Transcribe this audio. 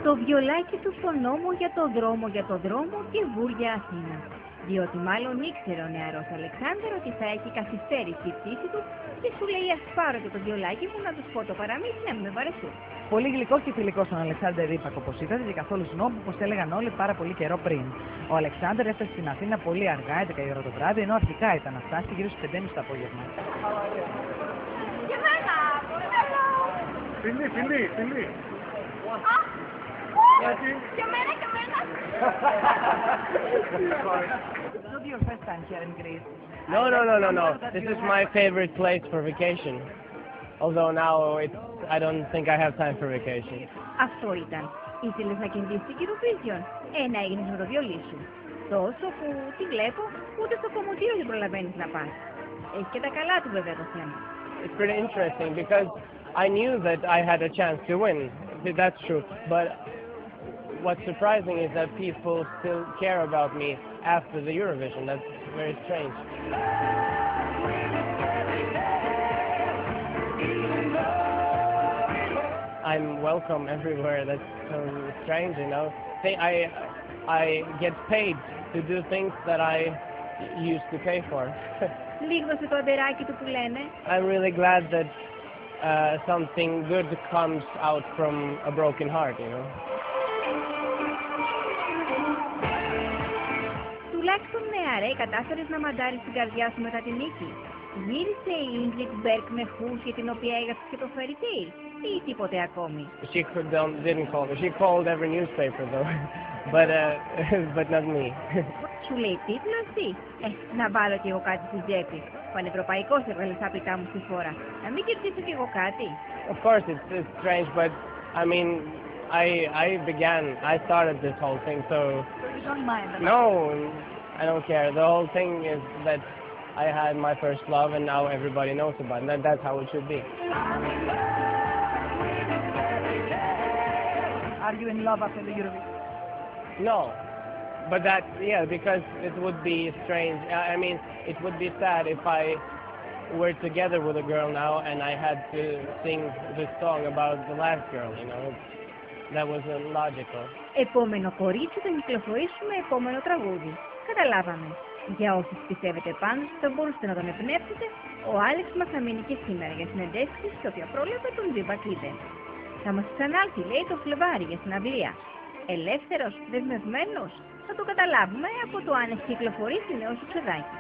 Το βιολάκι του στον νόμο για το δρόμο και βούρια Αθήνα. Διότι μάλλον ήξερε ο νεαρός Αλεξάνδρ ότι θα έχει καθυστέρηση η πτήση του και σου λέει ας πάρω και το βιολάκι μου να τους πω το παραμύθι να μην με βαρεθούν. Πολύ γλυκός και φιλικός τον Αλεξάνδρ Ρήπακ, όπως είδατε, και καθόλου σνόμπ, όπως έλεγαν όλοι πάρα πολύ καιρό πριν. Ο Αλεξάνδρ έφτασε στην Αθήνα πολύ αργά, 11 η ώρα το βράδυ, ενώ αρχικά ήταν να φτάσει γύρω στις 5.30 το απόγευμα. Και εμένα! Φιλί! Και εμένα! It's not your first time here in Greece. No. This is my favorite place for vacation. Although now I don't think I have time for vacation. Αυτό ήταν. Ήθελες να κερδίσεις την Eurovision. Να έγινες με το βιολί σου. Τόσο που τη βλέπω, ούτε στο κομμωτήριο δεν προλαβαίνεις να πας. Έχει και τα καλά του βέβαια το θέμα. It's pretty interesting because I knew that I had a chance to win. That's true. But what's surprising is that people still care about me after the Eurovision. That's very strange. I'm welcome everywhere. That's so strange, you know. I get paid to do things that I used to pay for. Λίγνωσε το αντεράκι του που λένε. I'm really glad that something good comes out from a broken heart, you know. Τουλάχιστον νεαρέ κατάφερες να μαντάρεις την καρδιά σου μετά τη νίκη. Γύρισε η Ingrid Berg με χούς για την οποία έγραψες και το Fairy Tale ή τίποτε ακόμη. She didn't call me. She called every newspaper though, but not me. Σου λέει τίτλο εσύ. Να βάλω κι εγώ κάτι στη τσέπη. Πανευρωπαϊκός έβγαλες άπειτά μου στη φόρα. Να μην κερδίσω κι εγώ κάτι. Of course it's strange, but I mean I started this whole thing, so You don't mind. no, I don't care. The whole thing is that I had my first love and now everybody knows about it. That's how it should be. Are you in love after the Eurovision? No, but because it would be strange. I mean, it would be sad if I were together with a girl now and I had to sing this song about the last girl, you know. That wasn't logical. Επόμενο κορίτσι θα κυκλοφορήσουμε επόμενο τραγούδι. Καταλάβαμε. Για όσους πιστεύετε πάνω θα μπορούσατε να τον εμπνεύσετε, ο Άλεξ μας θα μείνει και σήμερα για συνεντεύξεις τα οποία πρόλαβε τον Ρήπακ είδε. Θα μας ξανάρθει, λέει, το Φλεβάρι για συναυλία. Ελεύθερος, δεσμευμένος, θα το καταλάβουμε από το αν έχει κυκλοφορήσει νέο σου ξεδάκι.